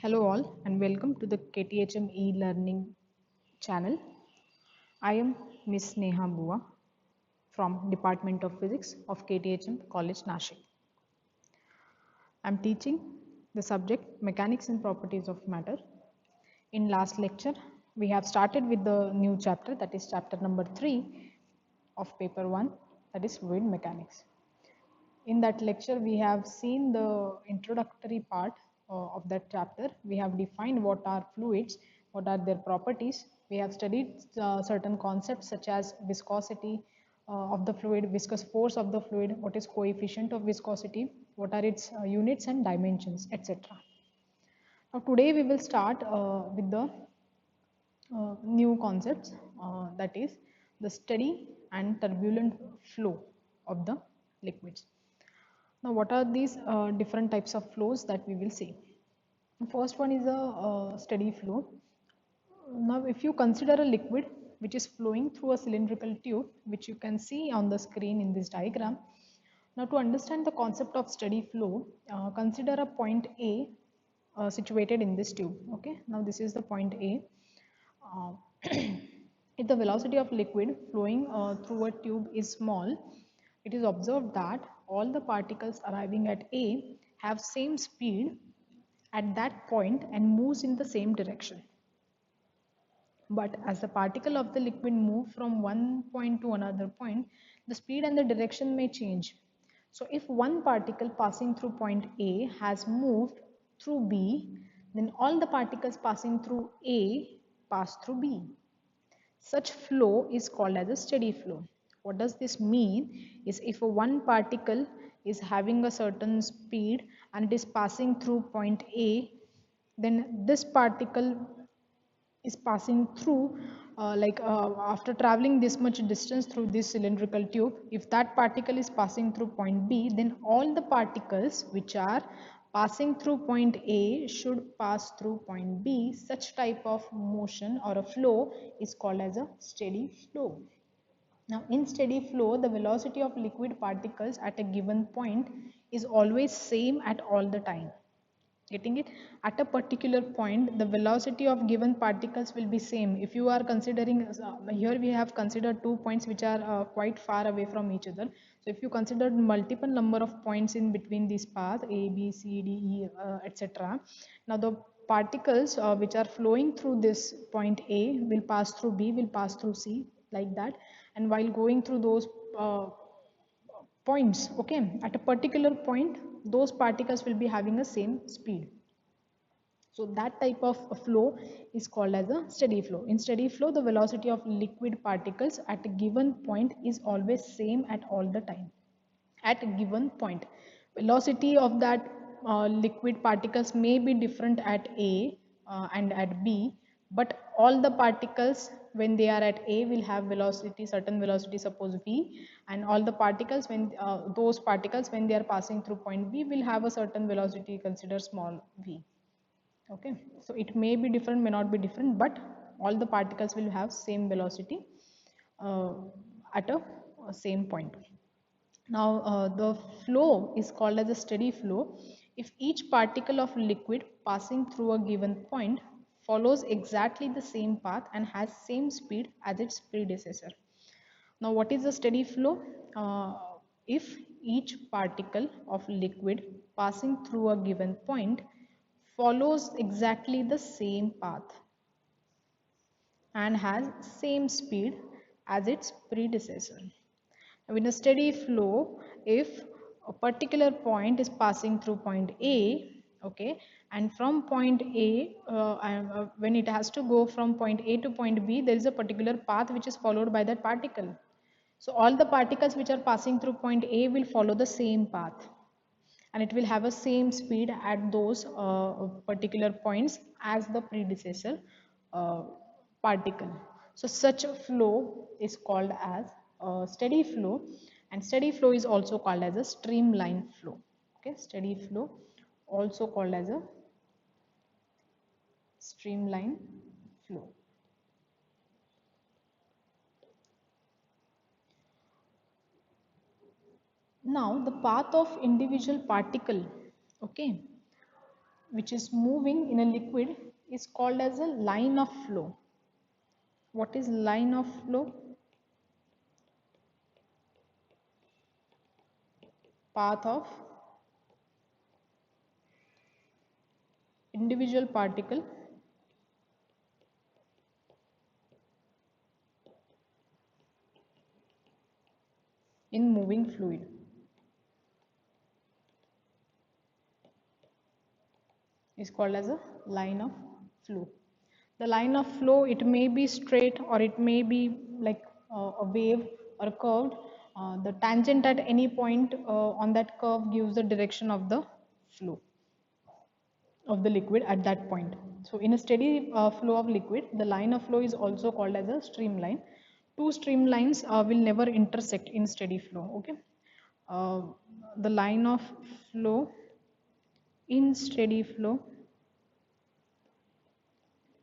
Hello all and welcome to the KTHM e-learning channel. I am Miss Sneha Buwa from Department of Physics of KTHM College Nashik. I am teaching the subject Mechanics and Properties of Matter. In last lecture, we have started with the new chapter, that is chapter number 3 of paper 1, that is Fluid Mechanics. In that lecture, we have seen the introductory part of that chapter. We have defined what are fluids, what are their properties. We have studied certain concepts such as viscosity of the fluid, viscous force of the fluid, what is coefficient of viscosity, what are its units and dimensions, etc. Now today we will start with the new concepts, that is the steady and turbulent flow of the liquids. Now, what are these different types of flows that we will see? The first one is a steady flow. Now, if you consider a liquid which is flowing through a cylindrical tube, which you can see on the screen in this diagram. Now, to understand the concept of steady flow, consider a point A situated in this tube. Okay, now this is the point A. Uh, if the velocity of liquid flowing through a tube is small, it is observed that all the particles arriving at A have same speed at that point and moves in the same direction. But as the particle of the liquid move from one point to another point, the speed and the direction may change. So if one particle passing through point A has moved through B, then all the particles passing through A pass through B. Such flow is called as a steady flow. What does this mean? Is if one particle is having a certain speed and it is passing through point A, then this particle is passing through after traveling this much distance through this cylindrical tube. If that particle is passing through point B, then all the particles which are passing through point A should pass through point B. Such type of motion or a flow is called as a steady flow. Now in steady flow, the velocity of liquid particles at a given point is always same at all the time. Getting it? At a particular point, the velocity of given particles will be same. If you are considering, here we have considered 2 points which are quite far away from each other. So if you consider multiple number of points in between this path, A, B, C, D, E, etc. Now the particles which are flowing through this point A will pass through B, will pass through C, like that. And while going through those points, okay, at a particular point those particles will be having a same speed. So that type of flow is called as a steady flow. In steady flow, the velocity of liquid particles at a given point is always same at all the time. At a given point, velocity of that liquid particles may be different at A and at B, but all the particles when they are at A will have velocity, certain velocity, suppose V, and all the particles when those particles when they are passing through point B will have a certain velocity, consider small v. Okay, so it may be different, may not be different, but all the particles will have same velocity uh, at a same point. Now the flow is called as a steady flow if each particle of liquid passing through a given point follows exactly the same path and has same speed as its predecessor. Now what is a steady flow? If each particle of liquid passing through a given point follows exactly the same path and has same speed as its predecessor. Now, in a steady flow, if a particular point is passing through point A, okay, and from point A, when it has to go from point A to point B, there is a particular path which is followed by that particle. So all the particles which are passing through point A will follow the same path and it will have a same speed at those particular points as the predecessor uh, particle. So such a flow is called as a steady flow, and steady flow is also called as a streamline flow. Okay, steady flow also called as a streamline flow. Now the path of individual particle, okay, which is moving in a liquid is called as a line of flow. What is line of flow? Path of individual particle in moving fluid. Is called as a line of flow. The line of flow, it may be straight or it may be like a wave or curved. The tangent at any point on that curve gives the direction of the flow of the liquid at that point. So in a steady flow of liquid, the line of flow is also called as a streamline. Two streamlines will never intersect in steady flow. Okay, uh, the line of flow in steady flow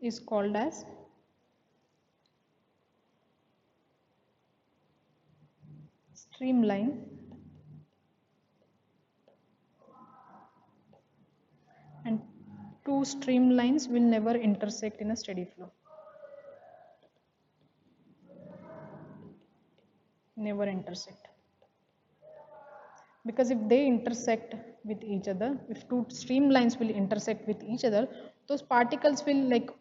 is called as streamline, and two streamlines will never intersect in a steady flow. Never intersect. Because if they intersect with each other, if two streamlines will intersect with each other, those particles will like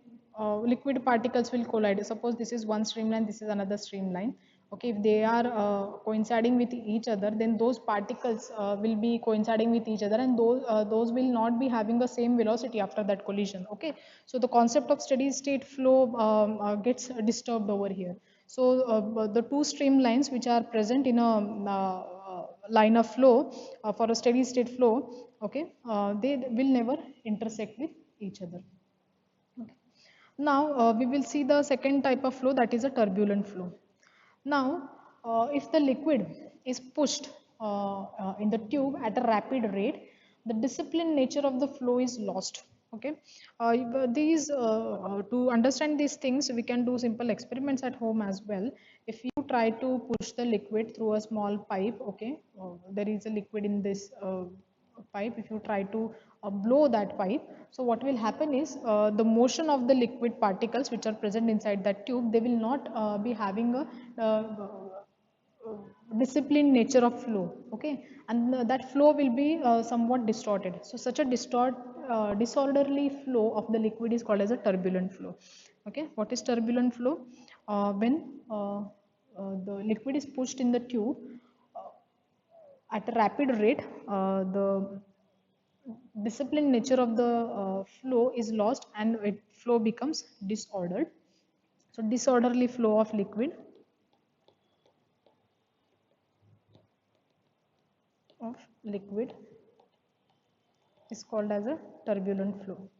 liquid particles will collide. Suppose this is one streamline, this is another streamline. Okay, if they are coinciding with each other, then those particles will be coinciding with each other, and those will not be having the same velocity after that collision. Okay, so the concept of steady state flow gets disturbed over here. So the two streamlines which are present in a line of flow for a steady state flow, okay, they will never intersect with each other. Okay. Now we will see the second type of flow, that is a turbulent flow. Now if the liquid is pushed in the tube at a rapid rate, the disciplined nature of the flow is lost. Okay, these to understand these things, we can do simple experiments at home as well. If you try to push the liquid through a small pipe, okay, there is a liquid in this pipe. If you try to blow that pipe, so what will happen is the motion of the liquid particles which are present inside that tube, they will not be having a disciplined nature of flow. Okay, and that flow will be somewhat distorted. So such a disorderly flow of the liquid is called as a turbulent flow. Okay, what is turbulent flow? When the liquid is pushed in the tube at a rapid rate, the disciplined nature of the flow is lost and flow becomes disordered. So disorderly flow of liquid is called as a turbulent flow.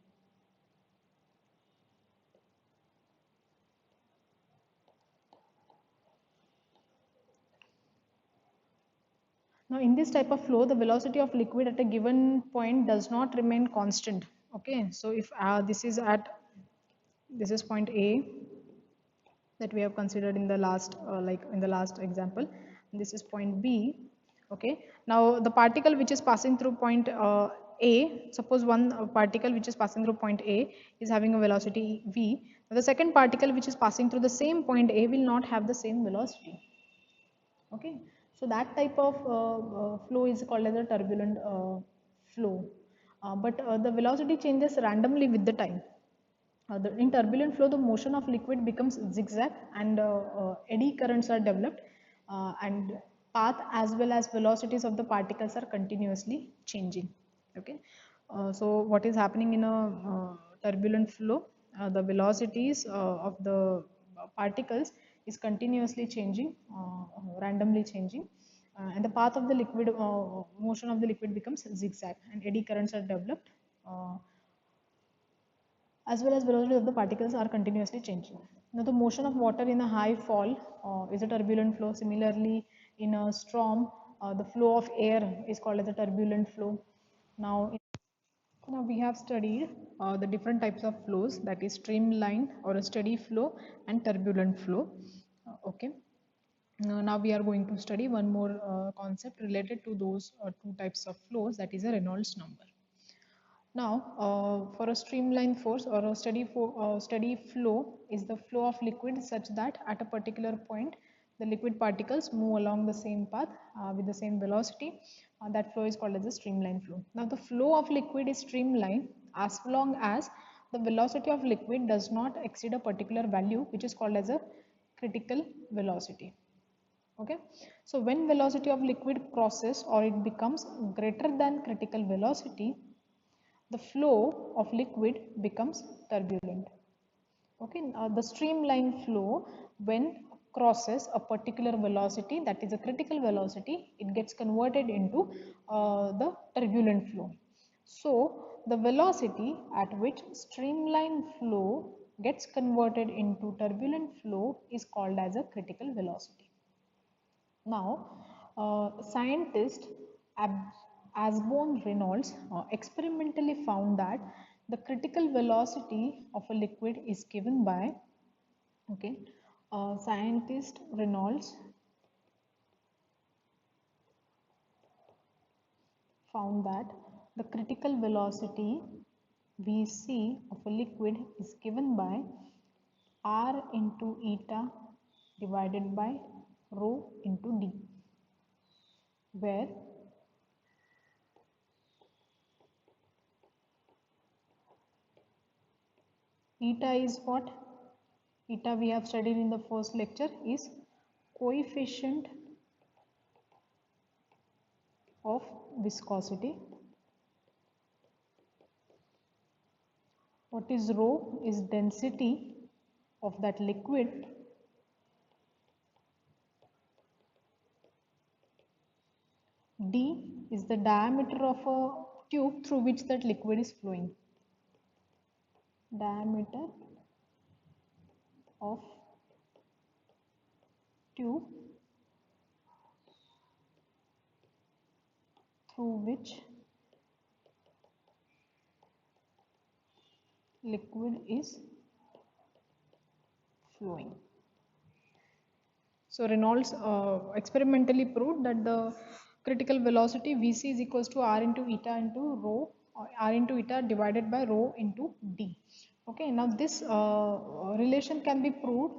Now in this type of flow, the velocity of liquid at a given point does not remain constant. Okay, so if this is point A that we have considered in the last example, and this is point B. Okay, now the particle which is passing through point A, suppose one particle which is passing through point A is having a velocity v. The second particle which is passing through the same point A will not have the same velocity. Okay, so that type of flow is called as a turbulent flow, but the velocity changes randomly with the time. In turbulent flow, the motion of liquid becomes zigzag, and eddy currents are developed, and path as well as velocities of the particles are continuously changing. Okay, so what is happening in a turbulent flow? The velocities of the particles is continuously changing, randomly changing, and the path of the liquid, motion of the liquid becomes zigzag, and eddy currents are developed. As well as velocity of the particles are continuously changing. Now the motion of water in a high fall is a turbulent flow. Similarly, in a storm, the flow of air is called as a turbulent flow. Now, now we have studied the different types of flows, that is streamline or a steady flow and turbulent flow. Okay. Now we are going to study one more concept related to those two types of flows, that is a Reynolds number. Now, for a streamline force or a steady flow is the flow of liquid such that at a particular point the liquid particles move along the same path with the same velocity. That flow is called as a streamline flow. Now, the flow of liquid is streamline as long as the velocity of liquid does not exceed a particular value, which is called as a critical velocity. Okay, so when velocity of liquid crosses or it becomes greater than critical velocity, the flow of liquid becomes turbulent. Okay, the streamline flow, when crosses a particular velocity, that is a critical velocity, it gets converted into the turbulent flow. So the velocity at which streamline flow gets converted into turbulent flow is called as a critical velocity. Now, scientist Reynolds experimentally found that the critical velocity of a liquid is given by, okay, scientist Reynolds found that the critical velocity Vc of a liquid is given by R into eta divided by rho into d, where eta is what? Eta we have studied in the first lecture is coefficient of viscosity. What is rho? Is density of that liquid. D is the diameter of a tube through which that liquid is flowing. Diameter of tube through which liquid is flowing. So Reynolds experimentally proved that the critical velocity Vc is equals to R into eta into rho, or R into eta divided by rho into d. Okay, now this relation can be proved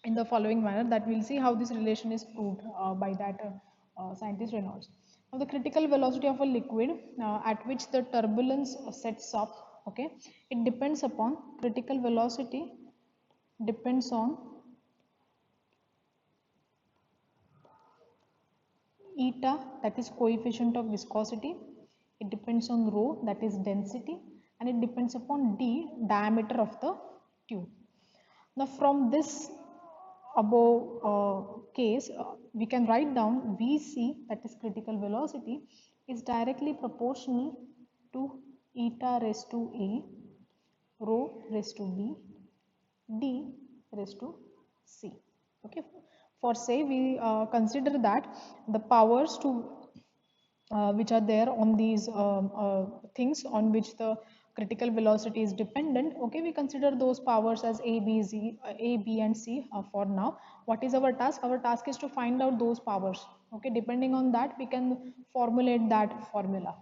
in the following manner, that we'll see how this relation is proved by that scientist Reynolds. Now the critical velocity of a liquid at which the turbulence sets up, okay, it depends upon critical velocity depends on eta, that is coefficient of viscosity, it depends on rho, that is density, and it depends upon d, diameter of the tube. Now from this above case, we can write down Vc, that is critical velocity, is directly proportional to eta raised to a, rho raised to b, d raised to c. Okay, for say we consider that the powers to which are there on these things on which the critical velocity is dependent. Okay, we consider those powers as a, b and c for now. What is our task? Our task is to find out those powers. Okay, depending on that we can formulate that formula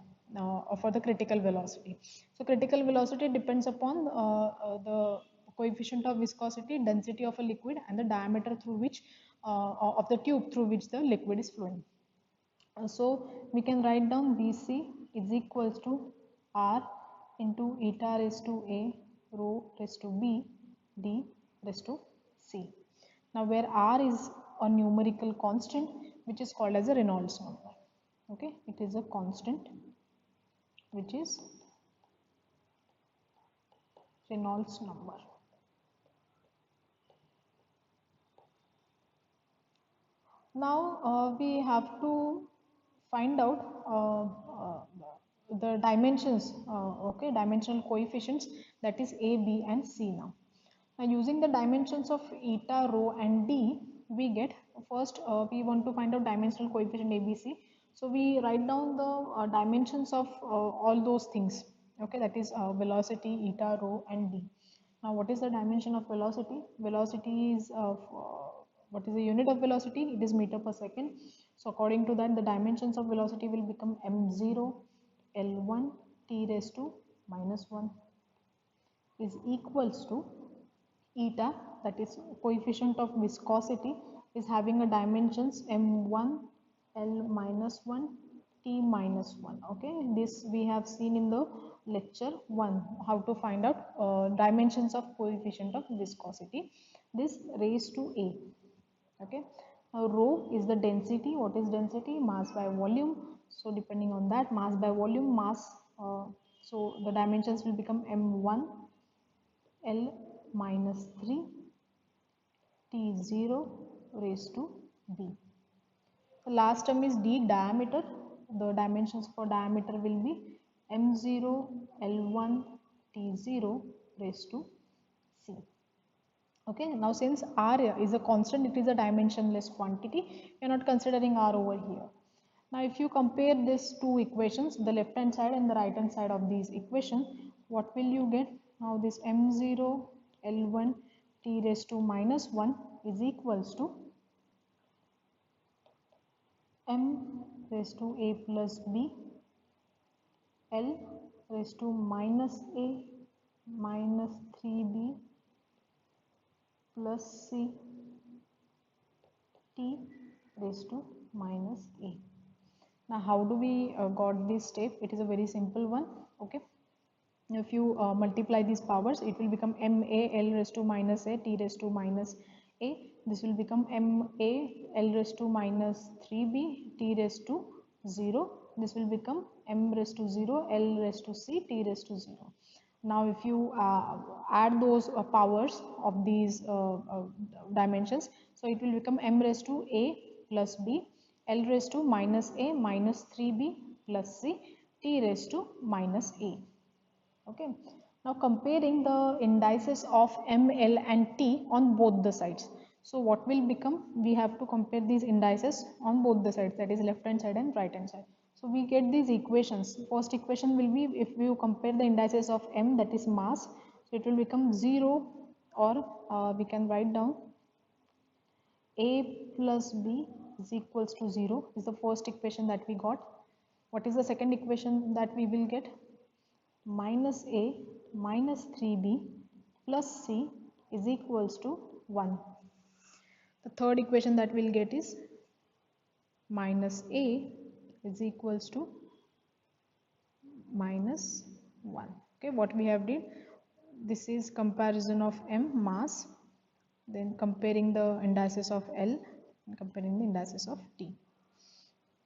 for the critical velocity. So critical velocity depends upon the coefficient of viscosity, density of a liquid, and the diameter through which of the tube through which the liquid is flowing. So we can write down Vc is equals to R into eta raised to a, rho raised to b, d raised to c. Now where R is a numerical constant which is called as a Reynolds number. Okay, it is a constant which is Reynolds number. Now we have to find out the dimensions, okay, dimensional coefficients, that is a, b and c. Now using the dimensions of eta, rho and d, we get first we want to find out dimensional coefficient ABC. So we write down the dimensions of all those things, okay, that is velocity, eta, rho and d. Now what is the dimension of velocity? Velocity is what is the unit of velocity? It is meter per second. So according to that, the dimensions of velocity will become m0 L1 t raised to minus 1 is equals to eta, that is coefficient of viscosity, is having a dimensions m1 l minus 1 t minus 1. Okay, this we have seen in the lecture 1, how to find out dimensions of coefficient of viscosity. This raised to a. Okay, now rho is the density. What is density? Mass by volume. So depending on that, mass by volume, mass, so the dimensions will become m1 l minus 3 T0 raised to B. The last term is D, diameter. The dimensions for diameter will be M0 L1 T0 raised to C. Okay, now since R is a constant, it is a dimensionless quantity. We are not considering R over here. Now if you compare these two equations, the left hand side and the right hand side of these equations, what will you get? Now this M0 L1 T raised to minus 1 is equals to M raised to A plus B L raised to minus A minus 3B plus C T raised to minus A. Now how do we got this step? It is a very simple one. Okay, if you multiply these powers, it will become ma l raised to minus a t raised to minus a. This will become ma l raised to minus 3b t raised to 0. This will become m raised to 0 l raised to c t raised to 0. Now if you add those powers of these dimensions, so it will become m raised to a plus b l raised to minus a minus 3b plus c t raised to minus a. Okay, now comparing the indices of m, l and t on both the sides. So what will become? We have to compare these indices on both the sides, that is left hand side and right hand side. So we get these equations. First equation will be, if you compare the indices of m, that is mass, so it will become 0, or we can write down a plus b is equals to 0 is the first equation that we got. What is the second equation that we will get? Minus a minus 3b plus c is equals to 1. The third equation that we'll get is minus a is equals to minus 1. Okay, what we have did, this is comparison of m, mass, then comparing the indices of L and comparing the indices of T.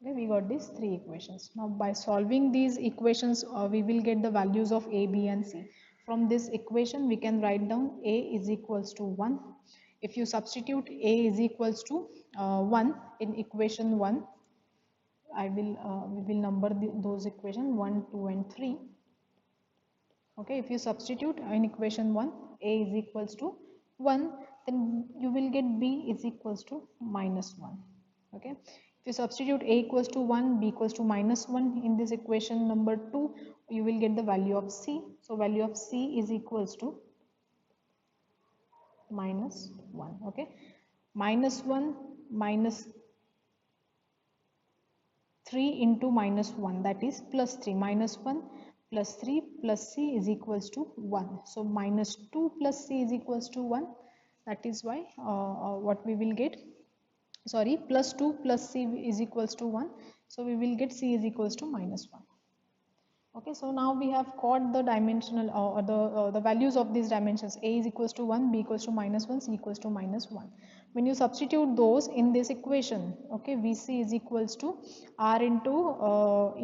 Okay, we got these three equations. Now by solving these equations, we will get the values of A, B and C. From this equation we can write down A is equals to 1. If you substitute A is equals to 1 in equation 1, we will number those equations 1, 2 and 3. Okay, if you substitute in equation 1 A is equals to 1, then you will get B is equals to minus 1. Okay, if you substitute A equals to 1, B equals to minus 1 in this equation number 2, you will get the value of C. So value of C is equals to minus 1. Okay, minus 1 minus 3 into minus 1, that is plus 3. Minus 1 plus 3 plus c is equals to 1. So minus 2 plus c is equals to 1. That is why what we will get, sorry, plus 2 plus c is equals to 1. So we will get c is equals to minus 1. Okay, so now we have got the dimensional the values of these dimensions. A is equals to 1, B equals to minus 1, C equals to minus 1. When you substitute those in this equation, okay, VC is equals to R into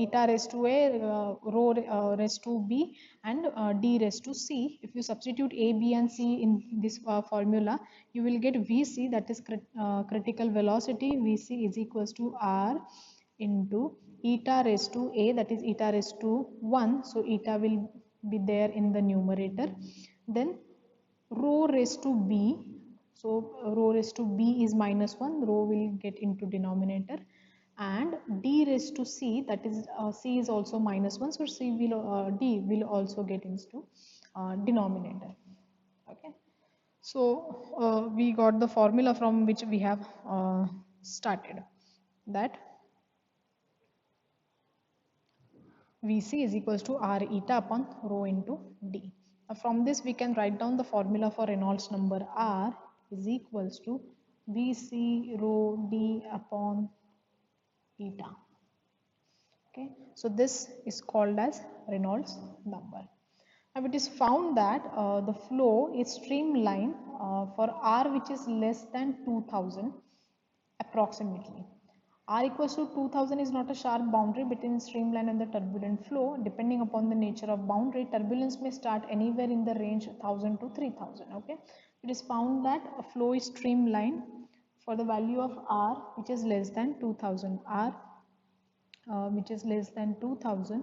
eta raised to A, rho raised to B and D raised to C. If you substitute A, B and C in this formula, you will get VC, that is critical velocity. VC is equals to R into eta raised to A, that is eta raised to 1. So eta will be there in the numerator. Then rho raised to B. So rho raised to B is minus 1. Rho will get into denominator. And D raised to C, that is C is also minus 1. So C will D will also get into denominator. Okay. So we got the formula from which we have started, that Vc is equals to r eta upon rho into d. From this we can write down the formula for Reynolds number. R is equals to Vc rho d upon eta. Okay, so this is called as Reynolds number. Now it is found that the flow is streamlined for R which is less than 2000 approximately. R equals to 2000 is not a sharp boundary between streamline and the turbulent flow. Depending upon the nature of boundary, turbulence may start anywhere in the range 1000 to 3000. Okay, it is found that a flow is streamlined for the value of R which is less than 2000. R which is less than 2000,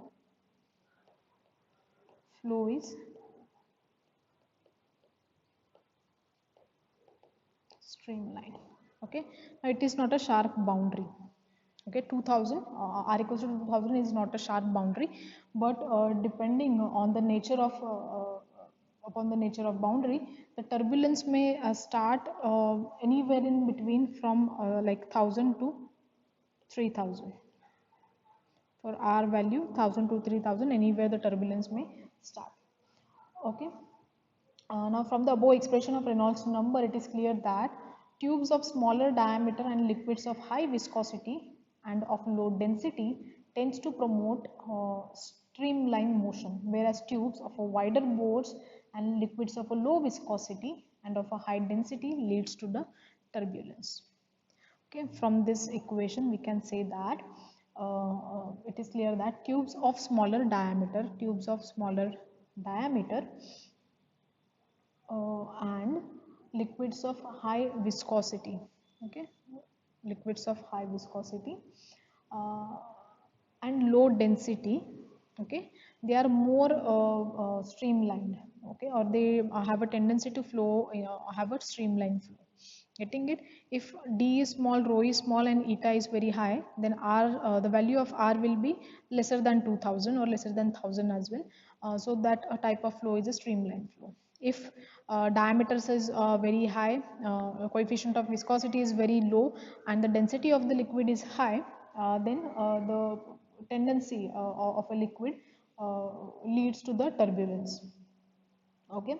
flow is streamlined. Okay, now it is not a sharp boundary. Okay, 2000 R equals to 2000 is not a sharp boundary, but depending on the nature of upon the nature of boundary, the turbulence may start anywhere in between from like 1000 to 3000. For R value 1000 to 3000, anywhere the turbulence may start. Okay. Now from the above expression of Reynolds number, it is clear that tubes of smaller diameter and liquids of high viscosity and of low density tends to promote streamline motion, whereas tubes of a wider bores and liquids of a low viscosity and of a high density leads to the turbulence. Okay, from this equation we can say that it is clear that tubes of smaller diameter and liquids of high viscosity, okay, liquids of high viscosity uh, and low density, okay, they are more streamlined, okay, or they have a tendency to flow, have a streamlined flow. Getting it? If d is small, rho is small and eta is very high, then r the value of r will be lesser than 2000 or lesser than 1000 as well. So that type of flow is a streamlined flow. If diameters is very high, coefficient of viscosity is very low and the density of the liquid is high, then the tendency of a liquid leads to the turbulence. Okay,